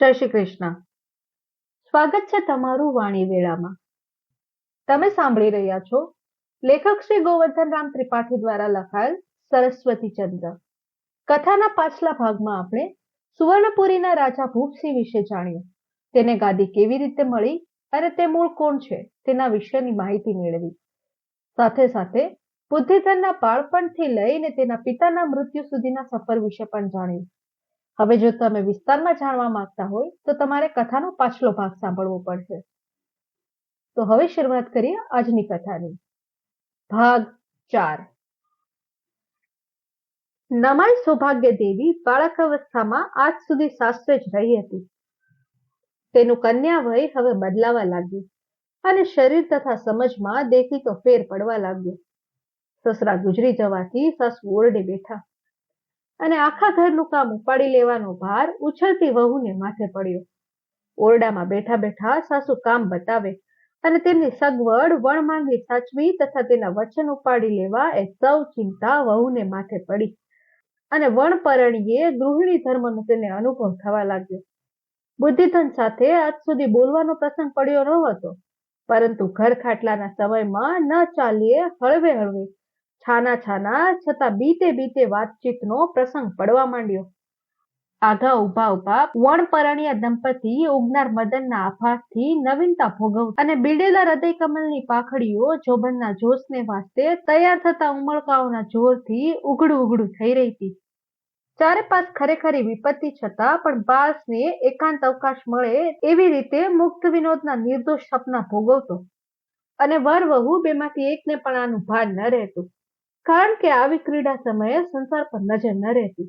જય શ્રી કૃષ્ણ. સ્વાગત છે તમારું વાણી વેળામાં. તમે સાંભળી રહ્યા છો લેખક શ્રી ગોવર્ધન રામ ત્રિપાઠી દ્વારા લખાયેલ સરસ્વતી ચંદ્ર. કથાના પાછલા ભાગમાં આપણે સુવર્ણપુરીના રાજા ભૂપસિંહ વિશે જાણ્યું. તેને ગાદી કેવી રીતે મળી અને તે મૂળ કોણ છે તેના વિશેની માહિતી મેળવી. સાથે સાથે બુદ્ધિધનના બાળપણથી લઈને તેના પિતાના મૃત્યુ સુધીના સફર વિશે પણ જાણ્યું. હવે જો તમે વિસ્તારમાં જાણવા માંગતા હોય તો તમારે કથાનો પાછલો ભાગ સાંભળવો પડશે. તો હવે શરૂઆત કરીએ આજની કથાની. ભાગ 4. નમાઈ સૌભાગ્ય દેવી બાળક અવસ્થામાં આજ સુધી સાસરે જ રહી હતી. તેનું કન્યા વય હવે બદલાવા લાગ્યું અને શરીર તથા સમજમાં દેખીતો ફેર પડવા લાગ્યો. સસરા ગુજરી જવાથી સાસુ ઓરડે બેઠા અને આખા ઘરનું કામ ઉપાડી લેવાનો ભાર ઉછળતી વહુને માથે પડ્યો. ઓરડામાં બેઠા બેઠા સાસુ કામ બતાવે અને તેમની સગવડ વણમાંગી સાચવી તથા તેના વચન ઉપાડી લેવા એ સૌ ચિંતા વહુને માથે પડી અને વણપરણીએ ગૃહિણી ધર્મનો તેને અનુભવ થવા લાગ્યો. બુદ્ધિધન સાથે આજ સુધી બોલવાનો પ્રસંગ પડ્યો ન હતો, પરંતુ ઘર ખાટલાના સમયમાં ન ચાલીએ હળવે હળવે છાના છાના છતાં બીતે બીતે વાતચીતનો પ્રસંગ પડવા માંડ્યો. આઘા ઉભા ઉભા વણપરણિયા દંપતી ઉગનાર મદનના આભાસથી નવીનતા ભોગવતા અને બીડેલા હૃદય કમલની પાખડીઓ જોબનના જોશને વાસ્તે તૈયાર થતા ઉમળકાઓના જોરથી ઉઘડું ઉઘડું થઈ રહી હતી. ચારે પાસ ખરેખરી વિપત્તિ છતાં પણ બાળસને એકાંત અવકાશ મળે એવી રીતે મુક્ત વિનોદના નિર્દોષ સપના ભોગવતો અને વર વહુ બેમાંથી એકને પણ આનું ભાન ન રહેતું, કારણ કે આવી ક્રીડા સમયે સંસાર પર નજર ન રહેતી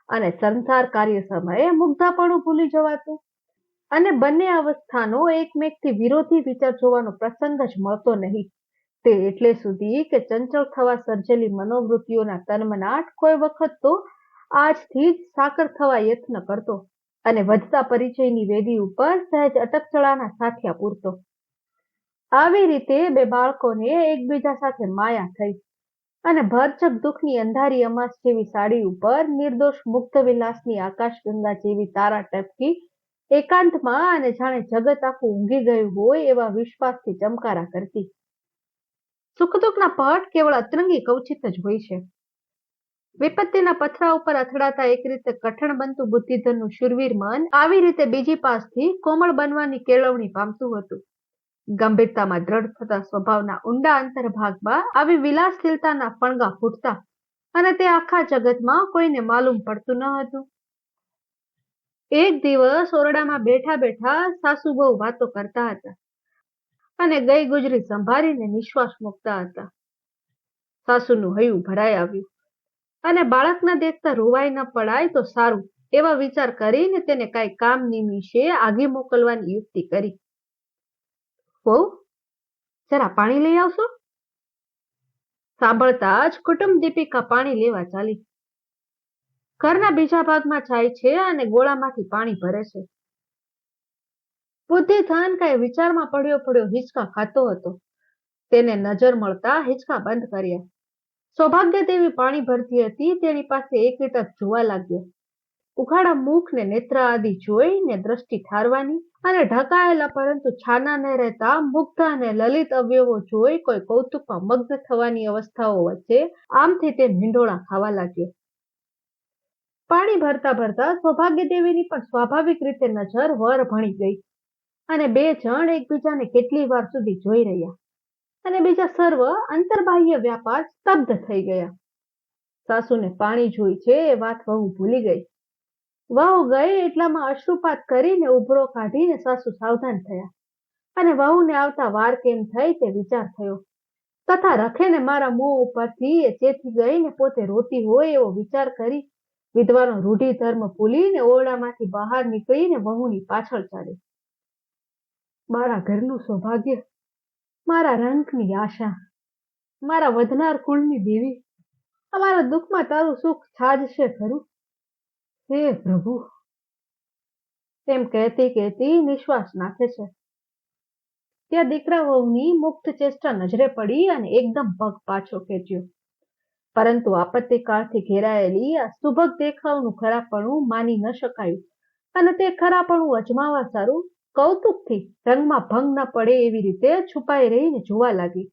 અને સંસાર કાર્ય સમયે મુગ્ધાપણું ભૂલી જવાતું અને બંને અવસ્થાનો એકમેકથી વિરોધી વિચાર જોવાનો પ્રસંગ જ મળતો નહીં. તે એટલે સુધી કે ચંચળ થવા સર્જેલી મનોવૃત્તિઓના તન્મનાટ કોઈ વખત તો આજથી જ સાકર થવા યત્ન કરતો અને વધતા પરિચયની વેદી ઉપર સહેજ અટકચળાના સાથિયા પૂરતો. આવી રીતે બે બાળકોને એકબીજા સાથે માયા થઈ અને ભરચક દુઃખની અંધારી અમાસ જેવી સાડી ઉપર નિર્દોષ મુક્ત વિલાસની આકાશગંગા જેવી તારા ટપકી એકાંતમાં અને જાણે જગત આખું ઊંઘી ગયું હોય એવા વિશ્વાસથી ચમકારા કરતી. સુખ દુઃખના પટ કેવળ અતરંગી કવચિત જ હોય છે. વિપત્તિના પથરા ઉપર અથડાતા એક રીતે કઠણ બનતું બુદ્ધિધનનું શૂરવીર મન આવી રીતે બીજી પાસથી કોમળ બનવાની કેળવણી પામતું હતું. ગંભીરતામાં દ્રઢ થતા સ્વભાવના ઊંડા અંતર્ભાગમાં આવી વિલાસશીલતાના ફણગા ફૂટતા અને તે આખા જગતમાં કોઈને માલુમ પડતું ન હતું. એક દિવસ ઓરડામાં બેઠા બેઠા સાસુ બહુ વાતો કરતા હતા અને ગઈ ગુજરી સંભાળીને નિશ્વાસ મૂકતા હતા. સાસુનું હૈયું ભરાઈ આવ્યું અને બાળકના દેખતા રોવાઈ ન પડાય તો સારું એવા વિચાર કરીને તેને કઈ કામ નિમિષે આઘી મોકલવાની યુક્તિ કરી. વહુ, જરા પાણી લઈ આવશો? સાંભળતા જ કુટુંબ દીપિકા પાણી લેવા ચાલી. ઘરના બીજા ભાગમાં જાય છે અને ગોળામાંથી પાણી ભરે છે. બુદ્ધિધન કઈ વિચારમાં પડ્યો હિંચકા ખાતો હતો. તેને નજર મળતા હિંચકા બંધ કર્યા. સૌભાગ્ય દેવી પાણી ભરતી હતી તેની પાસે એક ટક જોવા લાગ્યો. ઉઘાડા મુખ ને નેત્ર આદિ જોઈને દ્રષ્ટિ ઠારવાની અને ઢકાયેલા પરંતુ છાના ન રહેતા મુગ્ધ અને લલિત અવયવો જોઈ કોઈ કૌતુકમાં મગ્ન થવાની અવસ્થાઓ વચ્ચે આમથી તેમ હિંડોળા ખાવા લાગ્યો. પાણી ભરતા ભરતા સૌભાગ્ય દેવીની પણ સ્વાભાવિક રીતે નજર વર ભણી ગઈ અને બે જણ એકબીજાને કેટલી વાર સુધી જોઈ રહ્યા અને બીજા સર્વ અંતર્બાહ્ય વ્યાપાર સ્તબ્ધ થઈ ગયા. સાસુને પાણી જોઈ છે એ વાત વહુ ભૂલી ગઈ. વહુ ગઈ એટલામાં અશ્રુપાત કરીને ઉભરો કાઢીને સાસુ સાવધાન થયા અને વહુને આવતા વાર કેમ થઈ તે વિચાર થયો તથા રખેને મારા મોં ઉપરથી એ ચેતી ગઈને પોતે રોતી હોય એવો વિચાર કરી વિધવાનો રૂઢિ ધર્મ ભૂલીને ઓરડામાંથી બહાર નીકળીને વહુની પાછળ ચાલી. મારા ઘરનું સૌભાગ્ય, મારા રંકની આશા, મારા વધનાર કુળની દેવી, અમારા દુઃખમાં તારું સુખ છાજશે ખરું? હે પ્રભુ, એમ કહેતી કહેતી નિશ્વાસ નાખે છે. ત્યાં દીકરા વહુની મુક્ત ચેષ્ટા નજરે પડી અને એકદમ પગ પાછો ખેંચ્યો. પરંતુ આપત્તિકાળથી ઘેરાયેલી આ સુભગ દેખાવનું ખરાપણું માની ન શકાયું અને તે ખરાપણું અજમાવા સારું કૌતુકથી રંગમાં ભંગ ન પડે એવી રીતે છુપાઈ રહીને જોવા લાગી,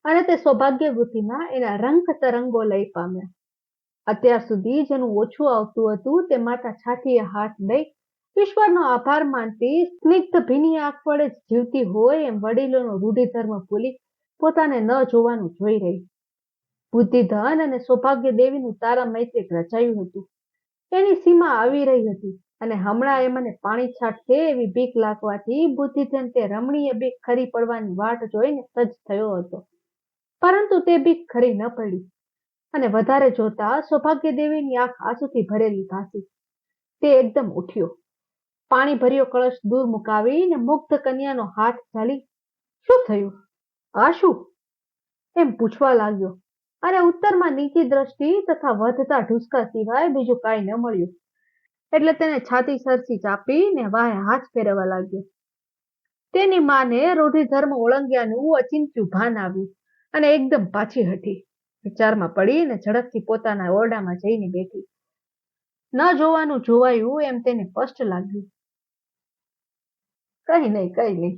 અને તે સૌભાગ્યવતીમાં એના રંગ તરંગો લઈ પામ્યા. અત્યાર સુધી જેનું ઓછું આવતું હતું તે માતા છાતીએ હાથ દઈ ઈશ્વરનો આભાર માનતી સ્નિગ્ધ ભીની આંખ વડે જીવતી હોય એમ વડીલોનો રૂઢિધર્મ ભૂલી પોતાને ન જોવાનું જોઈ રહી. બુદ્ધિધન અને સૌભાગ્ય દેવીનું તારા મૈત્રિક રચાયું હતું. એની સીમા આવી રહી હતી, અને હમણાં એ મને પાણી છાંટશે એવી બીક લાગવાથી બુદ્ધિધન તે રમણીય બીક ખરી પડવાની વાટ જોઈને સજ્જ થયો હતો. પરંતુ તે બીક ખરી ન પડી, અને વધારે જોતા સૌભાગ્ય દેવીની આંખ આંસુથી ભરેલી ભાસી. તે એકદમ ઉઠ્યો, પાણી ભર્યો કળશ દૂર મુકાવીને મુગ્ધ કન્યાનો હાથ ઝાલી, શું થયું, આ શું? એમ પૂછવા લાગ્યો, અને ઉત્તરમાં નીચી દ્રષ્ટિ તથા વધતા ઢુસકા સિવાય બીજું કાંઈ ન મળ્યું. એટલે તેને છાતી સરસી ચાપીને વાહે હાથ ફેરવવા લાગ્યો. તેની માને રૂઢિધર્મ ઓળંગ્યાનું અચિંત્યું ભાન આવ્યું, અને એકદમ પાછી હટી વિચારમાં પડીને ઝડપથી પોતાના ઓરડામાં જઈને બેઠી. ન જોવાનું જોવાયું એમ તેને સ્પષ્ટ લાગ્યું. કઈ નહીં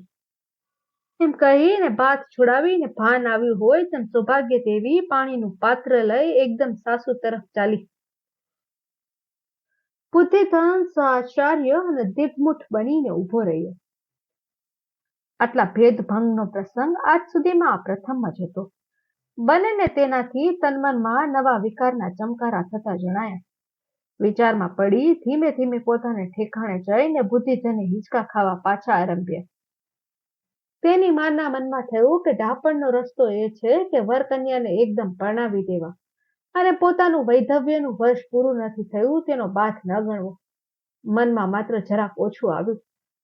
એમ કહીને બાથ છોડાવીને ભાન આવ્યું હોય તેમ સૌભાગ્ય દેવી પાણીનું પાત્ર લઈ એકદમ સાસુ તરફ ચાલી. બુદ્ધિધન સહાચાર્ય અને દિગ્મુઠ બનીને ઊભો રહ્યો. આટલા ભેદભંગનો પ્રસંગ આજ સુધીમાં આ પ્રથમ જ હતો. બંનેને તેનાથી તન્મનમાં નવા વિકારના ચમકારા થતા જણાયા. વિચારમાં પડી ધીમે ધીમે પોતાને ઠેકાણે જઈને બુદ્ધિધને હિંચકા ખાવા પાછા આરંભ્યા. તેની માના મનમાં થયું કે ડાપણનો રસ્તો એ છે કે વરકન્યાને એકદમ પરણાવી દેવા, અને પોતાનું વૈધવ્યનું વર્ષ પૂરું નથી થયું તેનો બાથ ન ગણવો. મનમાં માત્ર જરાક ઓછું આવ્યું,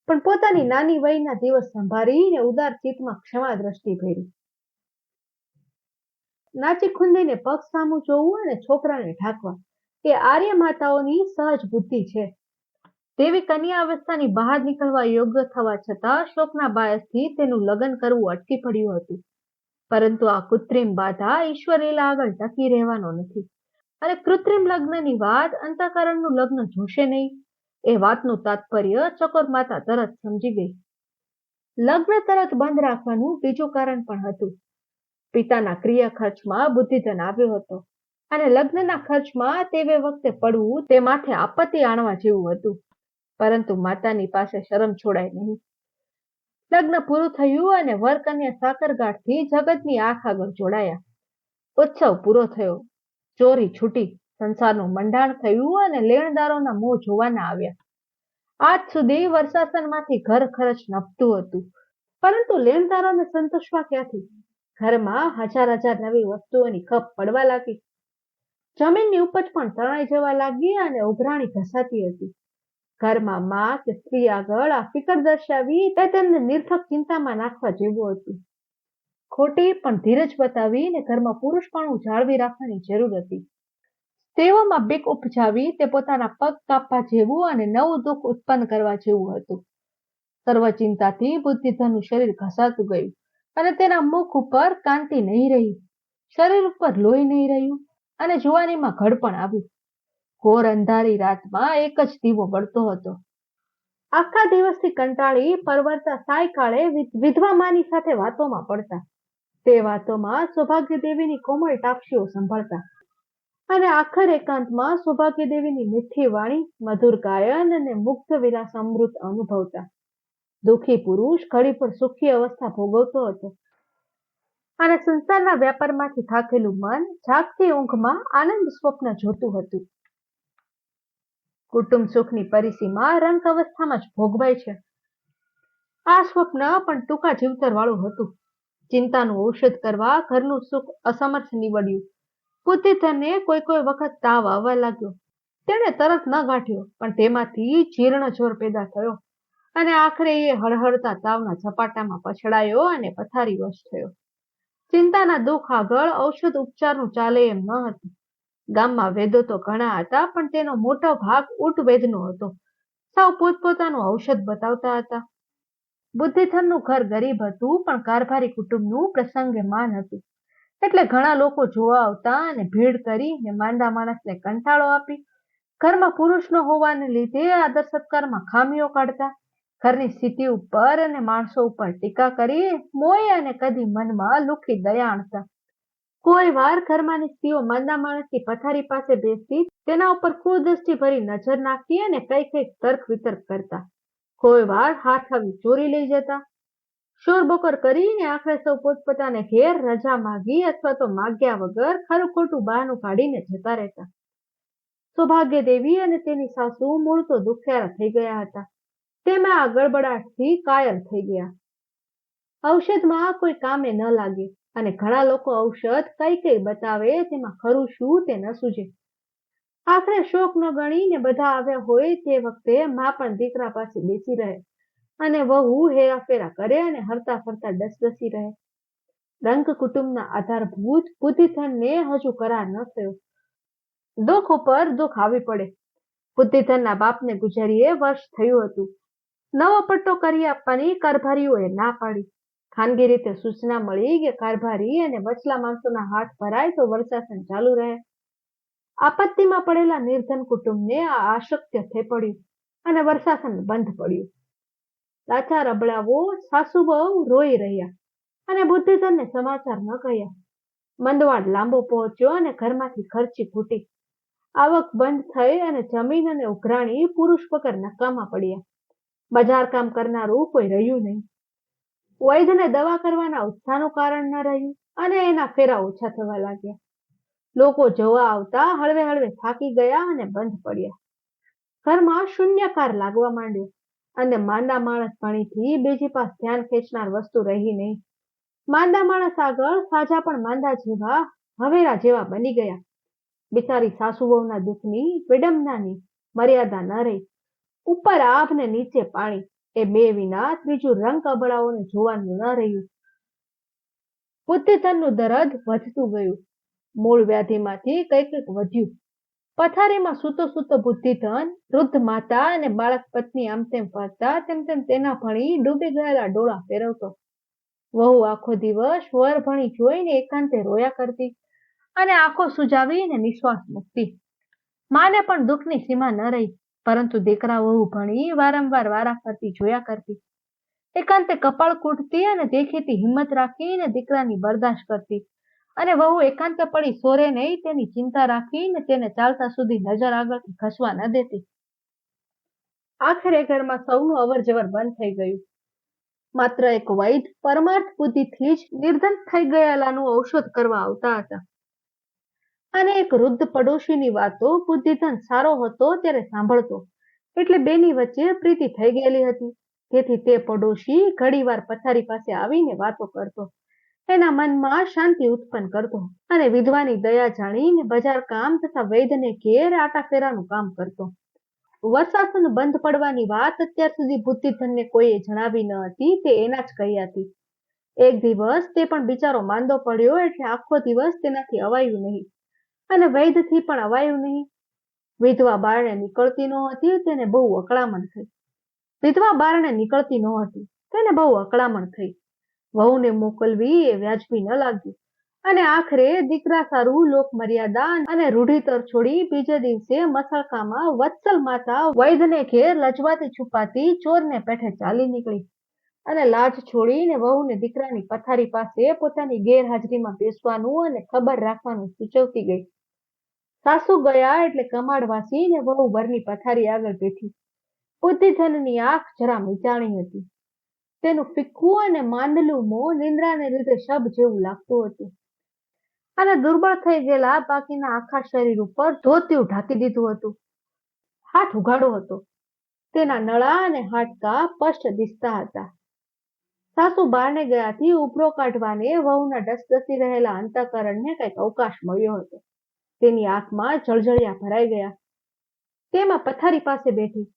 પણ પોતાની નાની વયના દિવસ સંભાળીને ઉદાર ચિત્તમાં ક્ષમા દ્રષ્ટિ ભરી. નાચી ખુંદીને પગ સામું જોવું અને છોકરાને ઢાંકવા એ આર્ય માતાઓની સહજ બુદ્ધિ છે. દેવી કન્યા અવસ્થાની બહાર નીકળવા યોગ્ય થવા છતાં શોકના બાયસથી તેનું લગ્ન કરવું અટકી પડ્યું હતું. પરંતુ આ કૃત્રિમ બાધા ઈશ્વર લીલા આગળ ટકી રહેવાનો નથી, અને કૃત્રિમ લગ્નની વાત અંતઃકરણનું લગ્ન જોશે નહીં એ વાતનું તાત્પર્ય ચકોર માતા તરત સમજી ગઈ. લગ્ન તરત બંધ રાખવાનું બીજું કારણ પણ હતું. પિતાના ક્રિયા ખર્ચમાં બુદ્ધિધન આવ્યો હતો, અને લગ્નના ખર્ચમાં તે વખતે પડવું તે માથે આપત્તિ આણવા જેવું હતું. પરંતુ માતાની પાસે શરમ છોડાય નહીં. લગ્ન પૂરું થયું અને વરકન્યા સાકરગાંઠથી જગતની આંખ આગળ જોડાયા. ઉત્સવ પૂરો થયો, ચોરી છૂટી, સંસારનું મંડાણ થયું અને લેણદારોના મોં જોવાના આવ્યા. આજ સુધી વર્ષાસનમાંથી ઘર ખર્ચ નભતું હતું, પરંતુ લેણદારોને સંતોષવા ક્યાંથી? ઘરમાં હજાર નવી વસ્તુઓની ખપ પડવા લાગી. જમીનની ઉપજ પણ તણાઈ જવા લાગી અને ઉઘરાણી ઘસાતી હતી. ઘરમાં માં કે સ્ત્રી આગળ આ ફિકર દર્શાવી તે તેમને નિર્થક ચિંતામાં નાખવા જેવું હતું. ખોટી પણ ધીરજ બતાવીને ઘરમાં પુરુષપણું જાળવી રાખવાની જરૂર હતી. સ્ત્રીઓમાં બીક ઉપજાવી તે પોતાના પગ કાપવા જેવું અને નવું દુઃખ ઉત્પન્ન કરવા જેવું હતું. સર્વ ચિંતાથી બુદ્ધિધનનું શરીર ઘસાતું ગયું, અને તેના મુખ ઉપર કાંતિ નહીં રહી, શરીર ઉપર લોહી નહીં રહ્યું, અને જુવાનીમાં ઘડ પણ આવ્યું. ઘોર અંધારી રાતમાં એક જ દીવો બળતો હતો. આખા દિવસથી કંટાળી પરવરતા સાયકાળે વિધવા માની સાથે વાતોમાં પડતા. તે વાતોમાં સૌભાગ્ય દેવીની કોમળ ટાક્ષીઓ સંભળતા, અને આખર એકાંતમાં સૌભાગ્ય દેવીની મીઠી વાણી, મધુર ગાયન અને મુગ્ધ વિલાસ અમૃત અનુભવતા. દુઃખી પુરુષ ઘડી પર સુખી અવસ્થા ભોગવતો હતો, અને સંસારના વ્યાપારમાંથી થાકેલું મન જાગતી ઊંઘમાં આનંદ સ્વપ્ન જોતું હતું. કુટુંબ સુખની પરિસીમા રંગ અવસ્થામાં જ ભોગવાય છે. આ સ્વપ્ન પણ ટૂંકા જીવતર વાળું હતું. ચિંતાનું ઔષધ કરવા ઘરનું સુખ અસમર્થ નીવડ્યું. બુદ્ધિધનને કોઈ વખત તાવ આવવા લાગ્યો. તેણે તરત ન ગાંઠ્યો, પણ તેમાંથી જીર્ણ જોર પેદા થયો, અને આખરે એ હળહળતા તાવના ઝપાટામાં પછડાયો અને પથારી વશ થયો. ચિંતાના દુઃખ આગળ ઔષધ ઉપચારનું ચાલે એમ ન હતું. ગામમાં વેદો તો ઘણા હતા, પણ તેનો મોટો ભાગ ઊટ વેદનો હતો. સૌ પોતપોતાનું ઔષધ બતાવતા હતા. બુદ્ધિધનનું ઘર ગરીબ હતું, પણ કારભારી કુટુંબનું પ્રસંગે માન હતું. એટલે ઘણા લોકો જોવા આવતા અને ભીડ કરીને માંદા માણસને કંટાળો આપી ઘરમાં પુરુષ ન હોવાને લીધે આદર સત્કારમાં ખામીઓ કાઢતા, ઘરની સ્થિતિ ઉપર અને માણસો ઉપર ટીકા કરી મોય અને કદી મનમાં લુખી દયા આણતા. કોઈ વાર ઘરમાંની સ્ત્રીઓ માંદા માણસની પથારી પાસે બેસતી, તેના ઉપર કુદ્રષ્ટિ ભરી નજર નાખતી અને કઈક તર્ક વિતર્ક કરતા. કોઈ વાર હાથ આવી ચોરી લઈ જતા. શોર બકોર કરીને આખરે સૌ પોતપોતાને ઘેર રજા માગી અથવા તો માગ્યા વગર ખરું ખોટું બહાનું કાઢીને જતા રહેતા. સૌભાગ્ય દેવી અને તેની સાસુ મૂળ તો દુખિયારા થઈ ગયા હતા, તેમાં આ ગડબડાટથી કાયર થઈ ગયા. ઔષધમાં કોઈ કામે ન લાગે અને ઘણા લોકો ઔષધ કઈ બતાવે તેમાં ખરું શું તે ન સૂજે. આખરે શોક ન ગણીને બધા આવ્યા હોય તે વખતે મા પણ દીકરા પાસે બેસી રહે અને વહુ હેરાફેરા કરે અને હરતા ફરતા ડસડસી રહે. રંગ કુટુંબના આધારભૂત બુદ્ધિધનને હજુ કરાર ન થયો. દુઃખ ઉપર દુઃખ આવી પડે. બુદ્ધિધનના બાપને ગુજરીએ વર્ષ થયું હતું. નવો પટ્ટો કરી આપવાની કારભારીઓએ ના પાડી. ખાનગી રીતે સૂચના મળી કે કારભારી અને વચલા માણસોના હાથ ભરાય તો વર્ષાસન ચાલુ રહે. આપત્તિમાં પડેલા નિર્ધન કુટુંબને આ આશક્ય થઈ પડ્યું અને વર્ષાસન બંધ પડ્યું. લાચાર અબળાવો સાસુ બહુ રોઈ રહ્યા અને બુદ્ધિધનને સમાચાર ન કહ્યા. મંદવાડ લાંબો પહોંચ્યો અને ઘરમાંથી ખર્ચી ફૂટી. આવક બંધ થઈ અને જમીન અને ઉઘરાણી પુરુષ વગર નકામા પડ્યા. બજાર કામ કરનારું કોઈ રહ્યું નહીં. વૈદ્યને દવા કરવાના ઉત્સાહનું કારણ ન રહ્યું અને એના ફેરા ઓછા થવા લાગ્યા. લોકો જોવા આવતા હળવે હળવે થાકી ગયા અને બંધ પડ્યા. ઘરમાં શૂન્યકાર લાગવા માંડ્યો અને માંદા માણસ ભણીથી બીજી પાસ ધ્યાન ખેંચનાર વસ્તુ રહી નહીં. માંદા માણસ આગળ સાજા પણ માંદા જેવા હવેરા જેવા બની ગયા. બિચારી સાસુ વહુના દુઃખની વિડંબનાની મર્યાદા ન રહી. ઉપર આભ ને નીચે પાણી, એ બે વિના ત્રીજું રંગ અબળાઓને જોવાનું ન રહ્યું. બુદ્ધિધનનું દરદ વધતું ગયું. મૂળ વ્યાધિમાંથી કંઈક વધ્યું. પથારીમાં સૂતો બુદ્ધિધન વૃદ્ધ માતા અને બાળક પત્ની આમ તેમ ફરતા તેમ તેના ભણી ડૂબી ગયેલા ડોળા ફેરવતો. વહુ આખો દિવસ વર ભણી જોઈને એકાંતે રોયા કરતી અને આંખો સુજાવીને નિશ્વાસ મૂકતી. માને પણ દુઃખની સીમા ન રહી, પરંતુ દીકરા વહુ ભણી વારંવાર વારા ફરતી જોયા કરતી. એકાંતે કપાળ કૂટતી અને દેખીતી હિંમત રાખીને દીકરાની બરદાશત કરતી અને વહુ એકાંતે પડી સોરે નહીં તેની ચિંતા રાખીને તેને ચાલતા સુધી નજર આગળથી ખસવા ન દેતી. આખરે ઘરમાં સૌનું અવર જવર બંધ થઈ ગયું. માત્ર એક વૈદ પરમાર્થ બુદ્ધિથી જ નિર્ધન થઈ ગયેલાનું ઔષધ કરવા આવતા હતા અને એક વૃદ્ધ પડોશીની વાતો બુદ્ધિધન સારો હતો ત્યારે સાંભળતો, એટલે બેની વચ્ચે પ્રીતિ થઈ ગયેલી હતી. તેથી તે પડોશી ઘડીવાર પથારી પાસે આવીને વાતો કરતો, એના મનમાં શાંતિ ઉત્પન્ન કરતો અને વિધવાની દયા જાણીને બજાર કામ તથા વૈદ્યને ઘેર આટા ફેરાનું કામ કરતો. વર્ષાસન બંધ પડવાની વાત અત્યાર સુધી બુદ્ધિધનને કોઈએ જણાવી ન હતી, તે એના જ કહી હતી. એક દિવસ તે પણ બિચારો માંદો પડ્યો એટલે આખો દિવસ તેનાથી અવાયું નહીં અને વૈદ્યથી પણ અવાયું નહીં. વિધવા બારણે નીકળતી નહોતી તેને બહુ અકળામણ થઈ. વહુને મોકલવી એ વ્યાજબી ન લાગ્યું અને આખરે દીકરા સારું લોક મર્યાદા અને રૂઢિતર છોડી બીજે દિવસે મસળકામાં વત્સલ માતા વૈદ્યને ઘેર લજવાતી છુપાતી ચોરને પેઠે ચાલી નીકળી અને લાજ છોડીને વહુને દીકરાની પથારી પાસે પોતાની ગેરહાજરીમાં બેસવાનું અને ખબર રાખવાનું સૂચવતી ગઈ. સાસુ ગયા એટલે કમાડ વાસીને વહુ વરની પથારી આગળ બેઠી. બુદ્ધિધનની આંખ જરા મીચાણી હતી. તેનું ફિક્કું અને માંદલું મોં નિંદ્રાને લીધે શબ જેવું લાગતું હતું અને દુર્બળ થઈ ગયેલા બાકીના આખા શરીર ઉપર ધોતિયું ઢાંકી દીધું હતું. હાથ ઉઘાડો હતો. તેના નળા અને હાડકા સ્પષ્ટ દિસતા હતા. સાસુ બારણે ગયાથી ઉભરો કાઢવાને વહુના ડસડસી રહેલા અંતઃકરણને કંઈક અવકાશ મળ્યો હતો. તેની આંખમાં જળજળિયા ભરાઈ ગયા. તેમાં પથારી પાસે બેઠી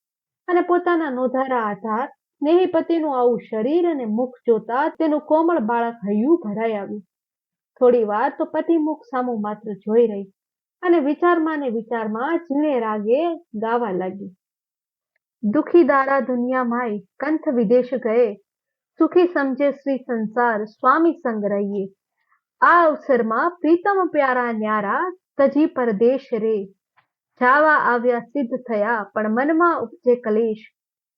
અને પોતાના નોંધારા આધાર સ્નેહીપતિનું આવું શરીર અને મુખ જોતા તેનું કોમળ બાળક હૈયું ભરાઈ આવ્યું. થોડી વાર તો પતિ મુખ સામું માત્ર જોઈ રહી અને વિચારમાં ઝીણે રાગે ગાવા લાગી. દુખી દારા દુનિયામાંય કંથ વિદેશ ગયે, સુખી સમજે શ્રી સંસાર સ્વામી સંગ રહીએ. આ અવસરમાં પ્રીતમ પ્યારા ન્યારા તજી પરદેશ રે, જાવા આવ્યા સિદ્ધ થયા, પણ મનમાં ઉપજે કલેશ.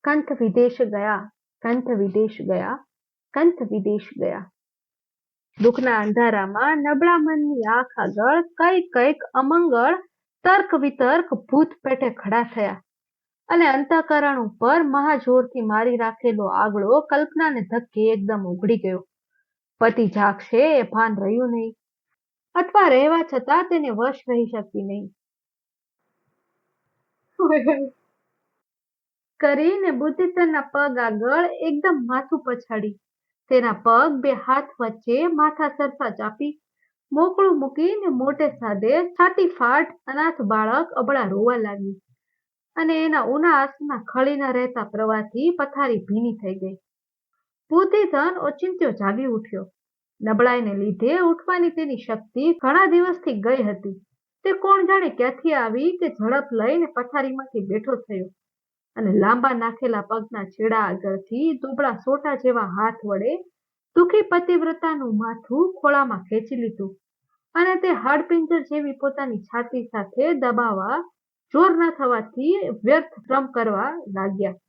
કંઠ વિદેશ ગયા, કંઠ વિદેશ ગયા, કંઠ વિદેશ ગયા. દુઃખના અંધારામાં નબળા મનની આંખ આગળ કઈક અમંગળ તર્ક વિતર્ક ભૂત પેટે ખડા થયા, અને અંતઃકરણ ઉપર મહાજોરથી મારી રાખેલો આગળો કલ્પનાને ધક્કે એકદમ ઉઘડી ગયો. પતિ જાગશે એ ભાન રહ્યું નહીં, અથવા રહેવા છતાં તેને વશ રહી શકી નહીં. કરીને બુદ્ધિધનના પગ આગળ એકદમ માથું પછાડી, તેના પગ બે હાથ વચ્ચે માથા સરસા ચાપી મોકળું મૂકીને મોટે સાદે છાતી ફાટ અનાથ બાળક અબળા રોવા લાગી, અને એના ઉના આંસુના ખળી ન રહેતા પ્રવાહથી પથારી ભીની થઈ ગઈ. બુદ્ધિધન ઓચિંત્યો જાગી ઉઠ્યો. નબળાઈને લીધે ઉઠવાની તેની શક્તિ ઘણા દિવસથી ગઈ હતી. તે કોણ જાણે ક્યાંથી આવી કે ઝડપ લઈને પથારીમાંથી બેઠો થયો, અને લાંબા નાખેલા પગના છેડા આગળથી દુબળા સોટા જેવા હાથ વડે દુઃખી પતિવ્રતાનું માથું ખોળામાં ખેંચી લીધું, અને તે હાડપિંજર જેવી પોતાની છાતી સાથે દબાવવા જોર ન થવાથી વ્યર્થ શ્રમ કરવા લાગ્યા.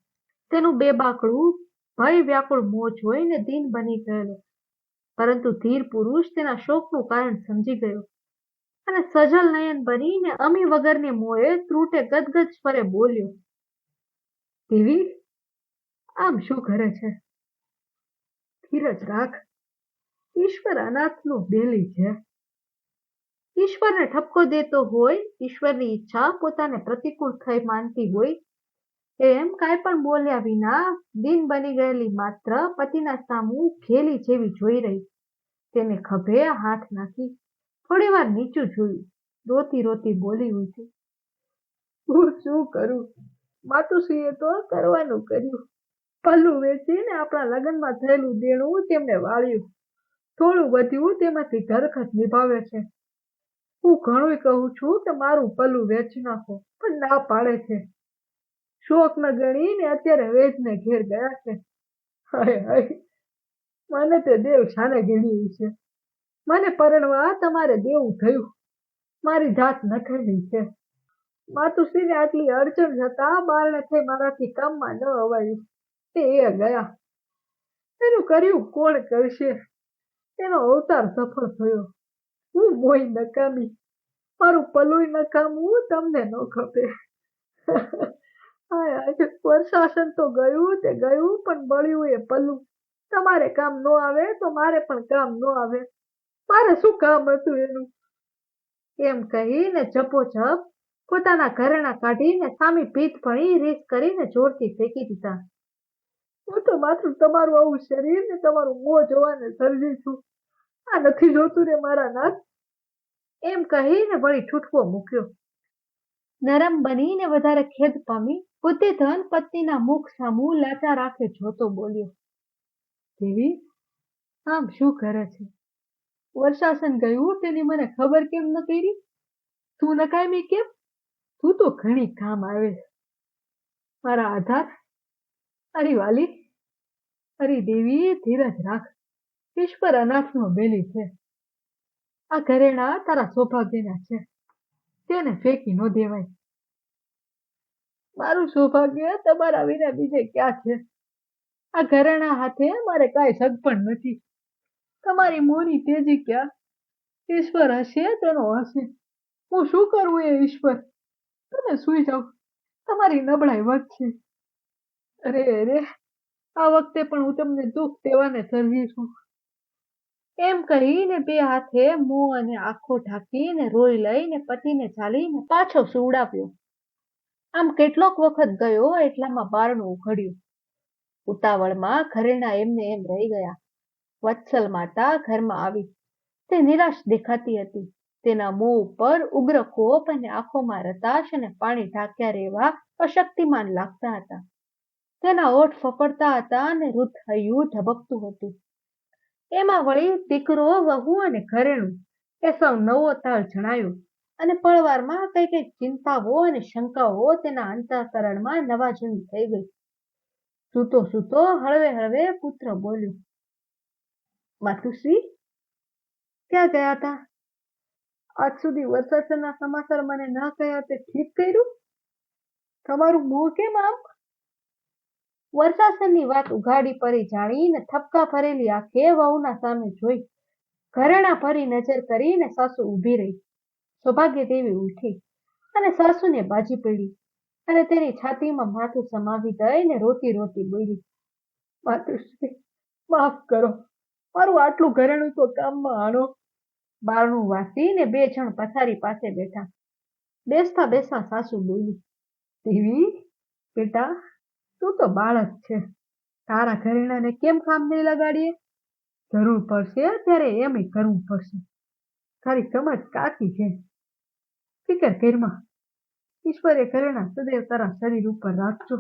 તેનું બેબાકડું ભય વ્યાકુળ મોં જોઈને દીન બની ગયેલો, પરંતુ ધીર પુરુષ તેના શોકનું કારણ સમજી ગયો, અને સજલ નયન બનીને અમી વગરને મોએ ત્રુટે ગદગદ સ્વરે બોલ્યો, દેવી, આમ શું કરે છે? ધીરજ રાખ. ઈશ્વર અનાથનો બેલી છે. ઈશ્વરને ઠપકો દેતો હોય, ઈશ્વરની ઈચ્છા પોતાને પ્રતિકૂળ થઈ માનતી હોય, એમ કાંઈ પણ બોલ્યા વિના દીન બની ગયેલી માત્ર પતિના સામું ઘેલી જેવી જોઈ રહી. તેને ખભે હાથ નાખી થોડી વાર નીચું જોયું, રોતી રોતી બોલી ઉઠી, હું શું કરું? માતુશ્રીએ તો કરવાનું કર્યું. પલ્લું વેચીને આપણા લગ્નમાં થયેલું દેણું તેમને વાળ્યું. થોડું વધ્યું તેમાંથી ઘરખર્ચ નિભાવે છે. હું ઘણું કહું છું કે મારું પલ્લું વેચી નાખો, પણ ના પાડે છે. શોખ ન ગણીને અત્યારે વેચને ઘેર ગયા છે. હાય હાય, મને તે દેવ છાને ગણ્યું છે. મને પરણવા તમારે દેવું થયું. મારી જાત નખેલી છે. માતુશ્રીને આટલી અડચણ જતા બારણે થઈ મારાથી કામમાં ન અવાયું. તે એ ગયા. એનું કર્યું કોણ કરશે? એનો અવતાર સફળ થયો. હું મોય નકામી. મારું પલુય નકામું તમને ન ખપે. વર્ષાસન તો ગયું તે ગયું, પણ બળ્યું એ પલ્લું. તમારે કામ ન આવે તો મારે પણ કામ ન આવે. મારે શું કામ હતું એનું? એમ કહીને ઝપોઝપ પોતાના ઘરેણા કાઢીને સામી પીઠ ભણી રીસ કરીને જોરથી ફેંકી દીધા. હું તો માત્ર તમારું આવું શરીર ને તમારું મોં જોવાને સર્જી છું. આ નથી જોતું ને મારા નાથ. એમ કહીને વળી ઠૂઠવો મૂક્યો. નરમ બનીને વધારે ખેદ પામી બુદ્ધિધન પત્નીના મુખ સામું લાચાર આંખે જોતો બોલ્યો, દેવી, આમ શું કરે છે? વર્ષાસન ગયું તેની મને ખબર કેમ ન કરી? તું નકામી કેમ? તું તો ઘણી કામ આવે. મારા આધાર. અરી વાલી, અરી દેવી, ધીરજ રાખ. ઈશ્વર અનાથનો બેલી છે. આ ઘરેણા તારા સૌભાગ્યના છે, તેને ફેંકી ન દેવાય. મારું સૌભાગ્ય તમારા વિના બીજે ક્યાં છે? આ ઘરેણા હાથે મારે કાંઈ સગપણ નથી. તમારી મોની તેજી ક્યાં? ઈશ્વર હશે તેનો હશે. હું શું કરું એ ઈશ્વર? તમે સુઈ જાઓ, તમારી નબળાઈ વધશે. અરે અરે, આ વખતે પણ હું તમને દુઃખ દેવાને સર્જી છું. એમ કહીને બે હાથે મોં અને આંખો ઢાંકીને રોઈ લઈને પતિને ચાલીને પાછો સુવડાવ્યો. આમ કેટલોક વખત ગયો એટલામાં બારણું ઉઘડ્યું. ઉતાવળમાં ઘરેણા એમને એમ રહી ગયા. વત્સલ માતા ઘરમાં આવી. તે નિરાશ દેખાતી હતી. તેના મોં ઉપર ઉગ્ર કોપ અને આંખોમાં રતાશ અને પાણી ઢાંક્યા રહેવા અશક્તિમાન લાગતા હતા. તેના ઓઠ ફફડતા હતા અને રુદ્ધ હૈયું ધબકતું હતું. એમાં વળી દીકરો, વહુ અને ઘરેણું એ સૌ નવો તાળ જણાયો, અને પળવારમાં કઈ કઈ ચિંતાઓ અને શંકાઓ તેના અંતઃકરણમાં નવાજૂની થઈ ગઈ. સૂતો સૂતો હળવે હળવે પુત્ર બોલ્યો, માતુશ્રી, ક્યાં ગયા હતા? આજ સુધી વર્ષાસનના સમાચાર મને ન કહ્યા તે ઠીક કર્યું. તમારું મોં કેમ આમ? વર્ષાસનની વાત ઉઘાડી પડી જાણીને થપકા ભરેલી આંખે વહુના સામે જોઈ ઘરેણા ભરી નજર કરીને સાસુ ઊભી રહી. સૌભાગ્ય દેવી ઉઠી અને સાસુને બાજી પડી અને તેની છાતીમાં માથું સમાવી દઈને રોતી રોતી બોલી, માતુશ્રી, માફ કરો, મારું આટલું ઘરેણું તો કામમાં આણો. બારણું વાસીને બે જણ પથારી પાસે બેઠા. બેસતા બેસતા સાસુ બોલી, દેવી, બેટા, તું તો બાળક છે. તારા ઘરેણાને કેમ કામ નહીં લગાડીએ? જરૂર પડશે ત્યારે એમ કરવું પડશે. તારી સમજ કાચી છે. ફિકર ઘરમાં ઈશ્વરે ઘરેણા સદૈવ તારા શરીર ઉપર રાખજો.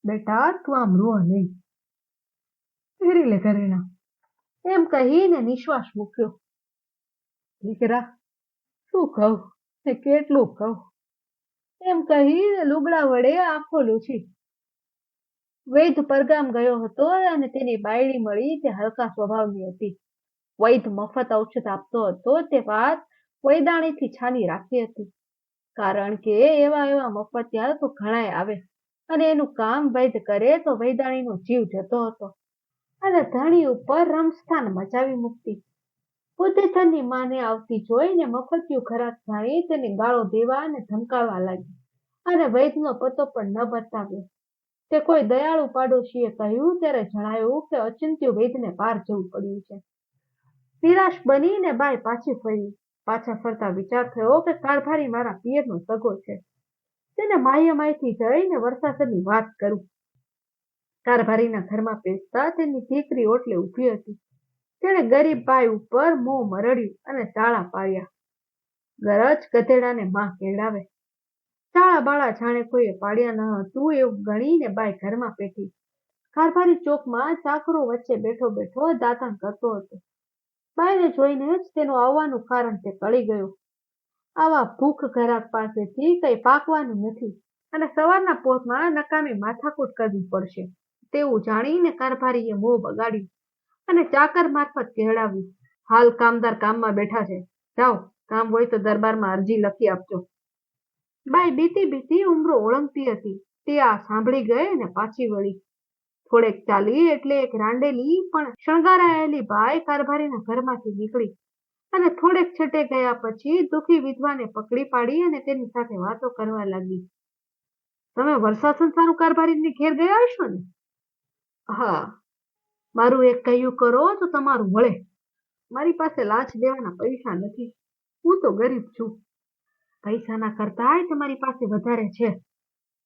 બેટા, તું આમ રો નહીં. પહેરી લે ઘરેણા. એમ કહીને નિશ્વાસ મૂક્યો. દીકરા, શું કહું ને કેટલું કહું? એમ કહીને લુગડા વડે આંખો લૂછી. વૈદ પરગામ ગયો હતો અને તેની બાયડી મળી તે હલકા સ્વભાવની હતી. વૈદ મફત ઔષધ આપતો હતો તે વાત વૈદાણીથી છાની રાખી હતી, કારણ કે એવા મફતિયા તો ઘણાય આવે અને એનું કામ વૈદ કરે તો વૈદાણીનો જીવ જતો હતો અને ધણી ઉપર રમસ્થાન મચાવી મૂકતી. બુદ્ધિધનની માને આવતી જોઈને મફતિયું ઘરાક જાણી તેને ગાળો દેવા અને ધમકાવવા લાગી અને વૈદનો પતો પણ ન બતાવ્યો. તે કોઈ દયાળુ પાડોશીએ કહ્યું ત્યારે જણાયું કે અચિંત્યું વૈદને પાર જવું પડ્યું છે. નિરાશ બનીને બાઈ પાછી ફરી. પાછા ફરતા વિચાર થયો કે કારભારી મારા પિયરનો સગો છે, તેને માયથી જઈને વર્ષાસનની વાત કરું. કારભારીના ઘરમાં પેસતા તેની દીકરી ઓટલે ઊભી હતી. તેણે ગરીબ બાઈ ઉપર મોં મરડ્યું અને તાળા પાડ્યા. ગરજ ગધેડાને માં કેળાવે. તાળા બાળા જાણે કોઈએ પાડ્યા ન હતું એવું ગણીને બાઈ ઘરમાં પેઠી. કારભારી ચોકમાં ચાકરો વચ્ચે બેઠો બેઠો દાતણ કરતો હતો. બાઈને જોઈને જ તેનું આવવાનું કારણ તે કળી ગયો. આવા ભૂખ ઘરાક પાસેથી કઈ પાકવાનું નથી અને સવારના પોરમાં નકામી માથાકૂટ કરવી પડશે તેવું જાણીને કારભારીએ મોં બગાડ્યું અને ચાકર મારફત કહેવડાવ્યું, હાલ કામદાર કામમાં બેઠા છે, જાઓ, કામ હોય તો દરબારમાં અરજી લખી આપજો. બાઈ બીતી બીતી ઉંબરો ઓળંગતી હતી. તે આ સાંભળી ગઈ અને પાછી વળી. થોડેક ચાલી એટલે એક રાંડેલી પણ શણગારાયેલી બાઈ કારભારીના ઘરમાંથી નીકળી અને થોડેક છટે ગયા પછી દુઃખી વિધવાને પકડી પાડી અને તેની સાથે વાતો કરવા લાગી. તમે વર્ષાસન સારું કારભારીની ઘેર ગયા હશો ને? હા. મારું એક કહ્યું કરો તો તમારું વળે. મારી પાસે લાંચ દેવાના પૈસા નથી. હું તો ગરીબ છું. પૈસાના કરતાંય તમારી પાસે વધારે છે.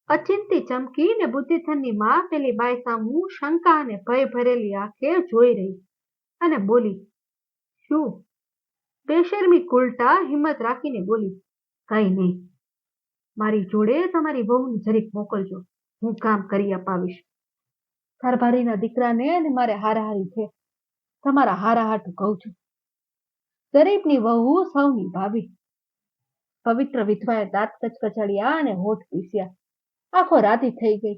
અચિંતી ચમકી ને બુદ્ધિધનની માં પેલી બાઈ સામું શંકા અને ભય ભરેલી આંખે જોઈ રહી અને બોલી, શું? બેશરમી કુલટા હિંમત રાખીને બોલી, કઈ નહીં. મારી જોડે તમારી વહુને જરીક મોકલજો, હું કામ કરી અપાવીશ. કારભારીના દીકરાને અને મારે હારાહારી છે. તમારા હારાહાટું કહું છું. ગરીબની વહુ સૌની ભાભી. પવિત્ર વિધવાએ દાંત કચકચાડ્યા અને હોઠ પીસ્યા. આખો રાતી થઈ ગઈ,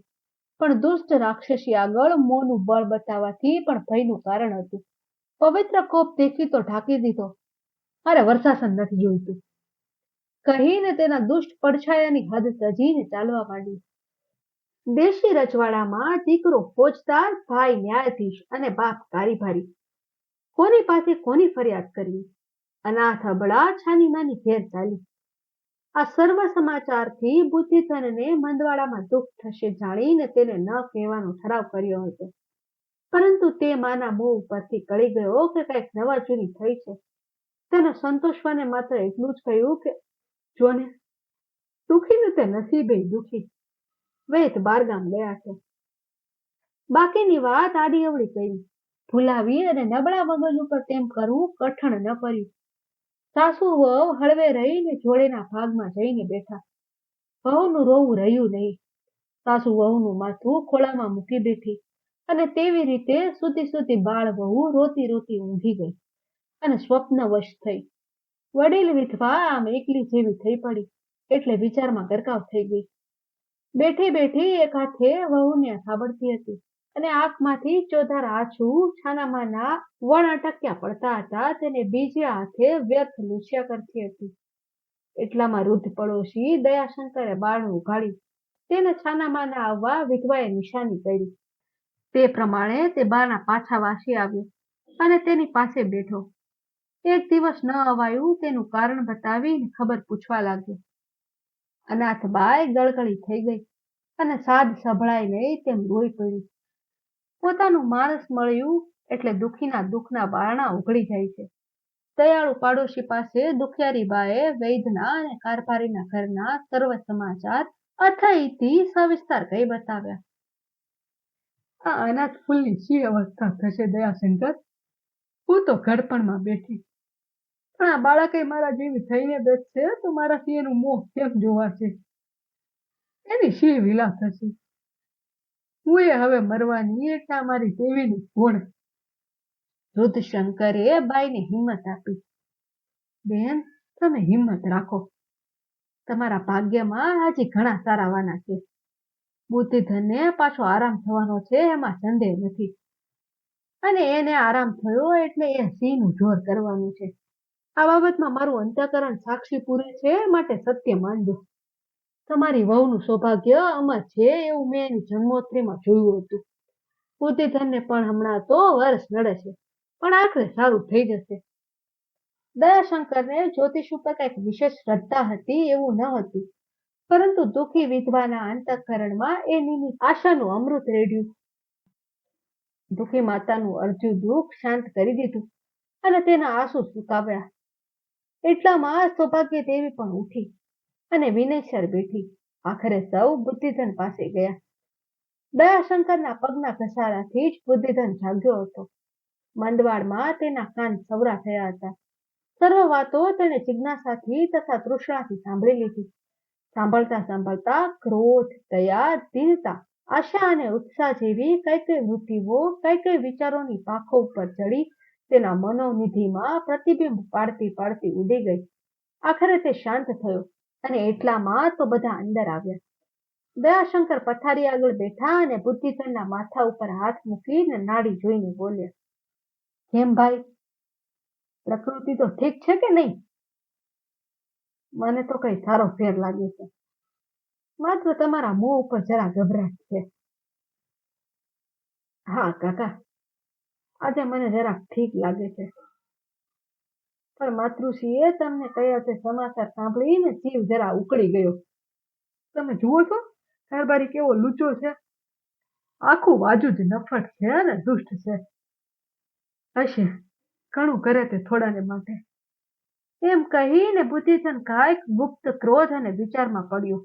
પણ દુષ્ટ રાક્ષસી આગળ મોંનું બળ બતાવવાથી પણ ભયનું કારણ હતું. પવિત્ર કોપ દેખી તો ઢાંકી દીધો. મારે વર્ષાસન નથી જોઈતું કહીને તેના દુષ્ટ પડછાયાની હદ તજીને ચાલવા માંડી. દેશી રજવાડામાં દીકરો ફોજદાર, ભાઈ ન્યાયાધીશ અને બાપ કારીભારી. કોની પાસે કોની ફરિયાદ કરવી? અનાથ અબળા છાની માની ઘેર ચાલી. આ સર્વ સમાચારથી બુદ્ધિધનને મંદવાડામાં દુઃખ થશે જાણીને તેને ન કહેવાનો ઠરાવ કર્યો હતો, પરંતુ તે માના મોં ઉપરથી કળી ગયો કે કંઈક નવા જૂની થઈ છે. તેને સંતોષવાને માત્ર એટલું જ કહ્યું કે જોને, દુઃખીનું તે નસીબે દુઃખી. વૈદ બારગામ ગયા છે. બાકીની વાત આડી અવળી કરી ભૂલાવી અને નબળા મગજ ઉપર તેમ કરવું કઠણ ન કર્યું. સાસુ વહુ હળવે રહીને જોડેના ભાગમાં જઈને બેઠા. વહુનું રોવું રહ્યું નહીં. સાસુ વહુનું માથું ખોળામાં મૂકી બેઠી અને તેવી રીતે સૂતી બાળ વહુ રોતી રોતી ઊંઘી ગઈ અને સ્વપ્નવશ થઈ. વડીલ વિધવા આમ એકલી જેવી થઈ પડી એટલે વિચારમાં ગરકાવ થઈ ગઈ. બેઠી બેઠી એક હાથે વહુને સાંભળતી હતી અને આંખમાંથી ચોધાર આંસુ છાનામાના વણ અટક્યા પડતા હતા. તેને બીજે હાથે વ્યર્થ લૂછ્યા કરતી હતી. એટલામાં વૃદ્ધ પડોશી દયાશંકરે બારણું ઉઘાડ્યું. તેને છાનામાના આવવા વિધવાએ નિશાની કરી. તે પ્રમાણે તે બાના પાછા વાસી આવ્યો અને તેની પાસે બેઠો. એક દિવસ ન અવાયું તેનું કારણ બતાવીને ખબર પૂછવા લાગ્યો. અનાથ બાઈ ગળગળી થઈ ગઈ અને સાદ સંભળાય નહીં તેમ રોઈ પડી. પોતાનું માણસ મળ્યું એટલે દુઃખીના દુઃખના બારણા ઉઘડી જાય છે. દયાળુ પાડોશી પાસે દુખિયારી બાએ વૈદ્યના અને કારભારીના ઘરના સર્વ સમાચાર અથઈથી સવિસ્તાર કહી બતાવ્યા. આ અનાથ ફૂલની શી અવસ્થા થશે દયાશંકર? હું તો ઘડપણમાં બેઠી, પણ આ બાળકે મારા જેવી થઈને બેસશે તો મારાથી એનું મોહ કેમ જોવાશે? એની શી વિલા થશે? હું એ હવે મરવાની એટલે મારી દેવીની ભોળ. વૃદ્ધ શંકરે બાઈને હિંમત આપી. બેન, તમે હિંમત રાખો. તમારા ભાગ્યમાં હજી ઘણા સારા વાના છે. બુદ્ધિધનને પાછો આરામ થવાનો છે, એમાં સંદેહ નથી. અને એને આરામ થયો એટલે એ સિંહનું જોર કરવાનું છે. આ બાબતમાં મારું અંતઃકરણ સાક્ષી પૂરે છે, માટે સત્ય માનજો. તમારી વહુનું સૌભાગ્ય અમર છે એવું મેં એની જન્મોત્રીમાં જોયું હતું. બુદ્ધિધનને પણ હમણાં તો વર્ષ નડે છે, પણ આખરે સારું થઈ જશે. દયાશંકરને જ્યોતિષ ઉપર કંઈક વિશેષ શ્રદ્ધા હતી એવું ન હતું, પરંતુ દુઃખી વિધવાના અંતઃકરણમાં એ નિમિત્ત આશાનું અમૃત રેડ્યું. દુઃખી માતાનું અર્ધ્યું દુઃખ શાંત કરી દીધું અને તેના આંસુ સુકાવ્યા. એટલામાં સૌભાગ્ય દેવી પણ ઉઠી અને વિનયસર બેઠી. આખરે સૌ બુદ્ધિધન પાસે ગયા. દયાશંકરના પગના ઘસારાથી જ બુદ્ધિધન જાગ્યો હતો. મંદવાડમાં તેના કાન સવરા થયા હતા. સર્વ વાતો તેણે જિજ્ઞાસાથી તથા તૃષ્ણાથી સાંભળી લીધી. સાંભળતા સાંભળતા ક્રોધ, દયા, દીનતા, આશા અને ઉત્સાહ જેવી કઈ કઈ વૃત્તિઓ કઈ કઈ વિચારોની પાંખો ઉપર ચડી તેના મનોનિધિમાં પ્રતિબિંબ પાડતી પાડતી ઉડી ગઈ. આખરે તે શાંત થયો અને એટલામાં તો બધા અંદર આવ્યા. દયાશંકર પથારી આગળ બેઠા અને બુદ્ધિધનના માથા ઉપર હાથ મૂકીને નાડી જોઈને બોલ્યા. કેમ ભાઈ, પ્રકૃતિ તો ઠીક છે કે નહીં? મને તો કઈ સારો ફેર લાગે છે, માત્ર તમારા મોં ઉપર જરા ગભરાટ છે. હા કાકા, આજે મને જરાક ઠીક લાગે છે, પણ માતૃશ્રીએ તમને કયા તે સમાચાર સાંભળીને જીવ જરા ઉકળી ગયો. તમે જુઓ છો કારભારી કેવો લૂચો છે, આખું બાજુ જ નફટ છે અને દુષ્ટ છે. હશે, ઘણું કરે તે થોડાને માટે. એમ કહીને બુદ્ધિધન કાંઈક ગુપ્ત ક્રોધ અને વિચારમાં પડ્યો.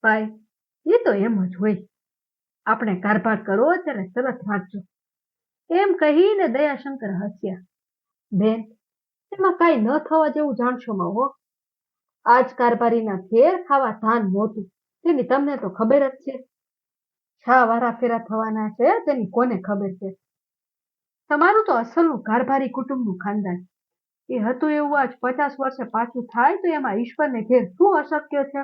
ભાઈ, એ તો એમ જ હોય, આપણે કારભાર કરો ત્યારે તરત વાંચજો. એમ કહીને દયાશંકર હસ્યા. બેન, એમાં કાંઈ ન થવા જેવું જાણશો માં હો. આજ કારભારીના ઘેર ખાવા ધાન નહોતું, તેની તમને તો ખબર જ છે. છા વારા ફેરા થવાના છે તેની કોને ખબર છે. તમારું તો અસલનું કારભારી કુટુંબનું ખાનદાન. એ હતું એવું આજ 50 વર્ષે પાછું થાય તો એમાં ઈશ્વરને ઘેર શું અશક્ય છે?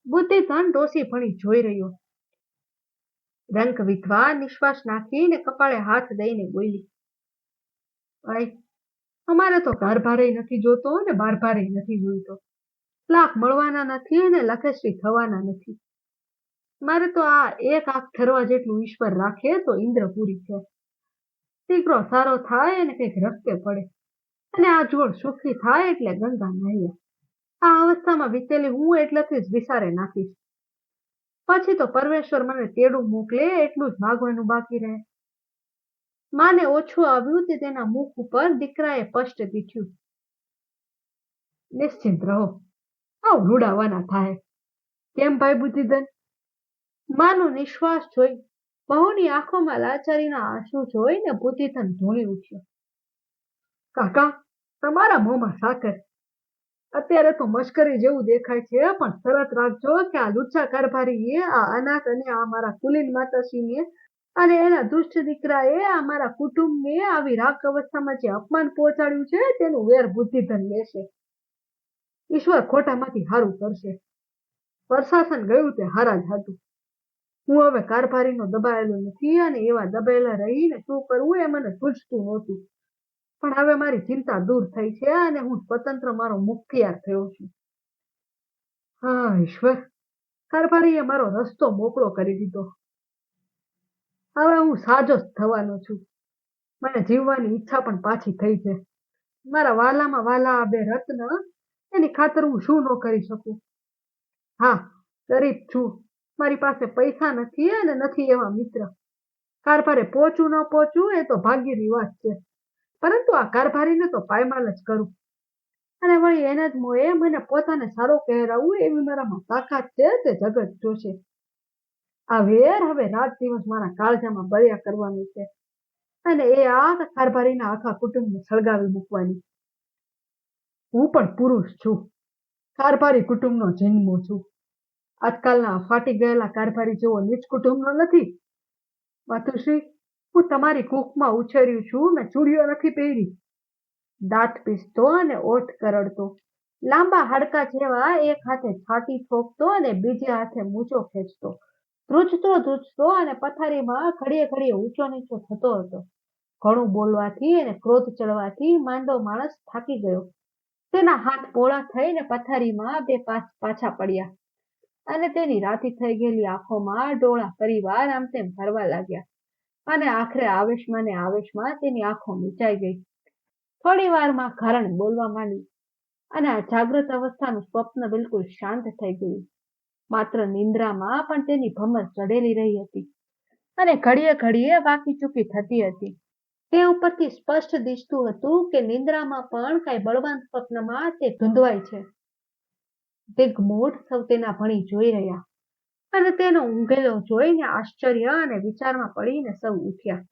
બુદ્ધિધન ડોસી ભણી જોઈ રહ્યો. રંક વિધવા નિશ્વાસ નાખીને કપાળે હાથ દઈને બોલી. ભાઈ, અમારે તો કારભારે નથી જોતો અને બારભારે નથી જોઈતો. લાખ મળવાના નથી અને લખેશ્રી થવાના નથી. મારે તો આ એક આંખ ઠરવા જેટલું ઈશ્વર રાખે તો ઇન્દ્રપુરી છે. દીકરો સારો થાય અને કંઈક રસ્તે પડે અને આ જોડ સુખી થાય એટલે ગંગા નહાય. આ અવસ્થામાં વીતેલી હું એટલેથી જ વિસારે નાખીશ. પછી તો પરમેશ્વર મને તેડું મોકલે એટલું જ માગવાનું બાકી રહે. માને ઓછું આવ્યું તે તેના મુખ ઉપર દીકરાએ સ્પષ્ટ દીઠ્યું. નિશ્ચિંત રહો, આવ રૂડાવાના થાય. કેમ ભાઈ બુદ્ધિધન? માનો નિશ્વાસ જોઈ, બહુની આંખોમાં લાચારીના આંસુ જોઈને બુદ્ધિધન ધોળી ઉઠ્યો. કાકા, તમારા મોંમાં સાકર. અત્યારે તો મશ્કરી જેવું દેખાય છે, પણ શરત રાખજો કે આ લુચ્ચા કારભારીએ આ અનાથ અને આ મારા કુલીન માતાશ્રીને અને એના દુષ્ટ દીકરાએ આ મારા કુટુંબને આવી રાખ અવસ્થામાં જે અપમાન પહોંચાડ્યું છે તેનું વેર બુદ્ધિધન લેશે. ઈશ્વર ખોટામાંથી હારું કરશે. પ્રશાસન ગયું તે હારા જ હતું. હું હવે કારભારીનો દબાયેલો નથી અને એવા દબાયેલા રહીને શું કરવું એ મને સૂઝતું નહોતું. પણ હવે મારી ચિંતા દૂર થઈ છે અને હું સ્વતંત્ર મારો મુખતિયાર થયો છું. હા ઈશ્વર, કારભારીએ મારો રસ્તો મોકળો કરી દીધો. હવે હું સાજો જ થવાનો છું. મને જીવવાની ઈચ્છા પણ પાછી થઈ છે. મારા વાલામાં વાલા આ બે રત્ન, એની ખાતર હું શું ન કરી શકું. હા, ગરીબ છું, મારી પાસે પૈસા નથી અને નથી એવા મિત્ર. કારભારે પહોંચવું ન પહોંચવું એ તો ભાગ્યની વાત છે, પરંતુ આ કારભારીને તો પાયમાલ જ કરું. અને વળી એને જ મોએ મને પોતાને સારો કહેરાવું એવી મારામાં તાકાત છે તે જગત જોશે. આ વેર હવે રાત દિવસ મારા કાળજામાં બળ્યા કરવાનું છે અને એ આ કારભારીના આખા કુટુંબને સળગાવી મૂકવાની. હું પણ પુરુષ છું, કારભારી કુટુંબનો જન્મો છું. આજકાલના ફાટી ગયેલા કારભારી જેવો નીચ કુટુંબનો નથી. માતુશ્રી, હું તમારી કૂખમાં ઉછેર્યું છું. મેં ચૂડીઓ નથી પહેરી. દાંત પીસતો અને ઓઠ કરડતો, લાંબા હાડકા જેવા એક હાથે છાતી ઠોકતો અને બીજે હાથે મૂછો ખેંચતો, ધ્રુજતો અને પથારીમાં ઘડીએ ઘડીએ ઊંચો નીચો થતો હતો. ઘણું બોલવાથી અને ક્રોધ ચડવાથી માંદો માણસ થાકી ગયો. તેના હાથ પોળા થઈને પથારીમાં બે પાછા પડ્યા અને તેની રાતી થઈ ગયેલી આંખોમાં ડોળા પરિવાર આમ તેમ ફરવા લાગ્યા અને આખરે આવેશમાં ને આવેશમાં તેની આંખો મીચાઈ ગઈ. થોડી વારમાં કારણ બોલવા માંડી અને આ જાગૃત અવસ્થાનું સ્વપ્ન બિલકુલ શાંત થઈ ગયું. માત્ર નિંદ્રામાં પણ તેની ભમર ચડેલી રહી હતી અને ઘડીએ ઘડીએ વાકી ચૂકી થતી હતી. તે ઉપરથી સ્પષ્ટ દિસતું હતું કે નિંદ્રામાં પણ કઈ બળવાન સ્વપ્નમાં તે ધૂંધવાય છે. દિગ્મૂઢ સૌ તેના ભણી જોઈ રહ્યા અને તેનો ઊંઘેલો જોઈને આશ્ચર્ય અને વિચારમાં પડીને સૌ ઉઠ્યા.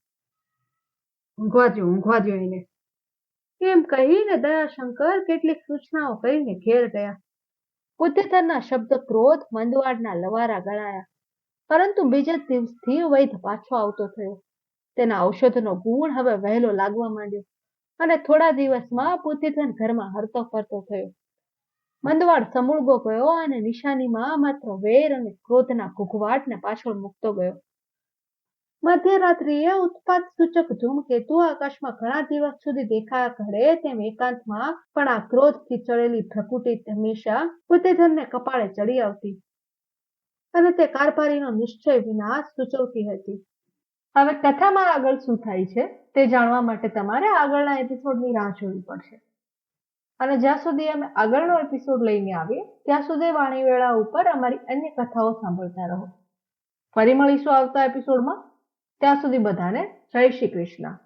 ઊંઘવા દ્યો એને, એમ કહીને દયાશંકર કેટલીક સૂચનાઓ કરીને ઘેર ગયા. બુદ્ધિધરના શબ્દ ક્રોધ મંદવાડના લવારા ગણાયા, પરંતુ બીજા દિવસથી વૈધ પાછો આવતો થયો. તેના ઔષધનો ગુણ હવે વહેલો લાગવા માંડ્યો અને થોડા દિવસમાં બુદ્ધિધન ઘરમાં હરતો ફરતો થયો. મંદવાડ સમૂળગો ગયો અને નિશાનીમાં માત્ર વેર અને ક્રોધના ઘૂઘવાટને પાછળ મૂકતો ગયો. મધ્યરાત્રિએ ઉત્પાત સૂચક ધૂમકેતુ આકાશમાં ઘણા દિવસ સુધી દેખાયા કરે તેમ એકાંતમાં પણ આ ક્રોધથી ચડેલી ભ્રકુટી હંમેશા બુદ્ધિધનને કપાળે ચડી આવતી અને તે કારભારીનો નિશ્ચય વિનાશ સૂચવતી હતી. હવે કથામાં આગળ શું થાય છે તે જાણવા માટે તમારે આગળના એપિસોડની રાહ જોવી પડશે. અને જ્યાં સુધી અમે આગળનો એપિસોડ લઈને આવીએ ત્યાં સુધી વાણીવેળા ઉપર અમારી અન્ય કથાઓ સાંભળતા રહો. ફરી મળીશું આવતા એપિસોડમાં. ત્યાં સુધી બધાને જય શ્રી કૃષ્ણ.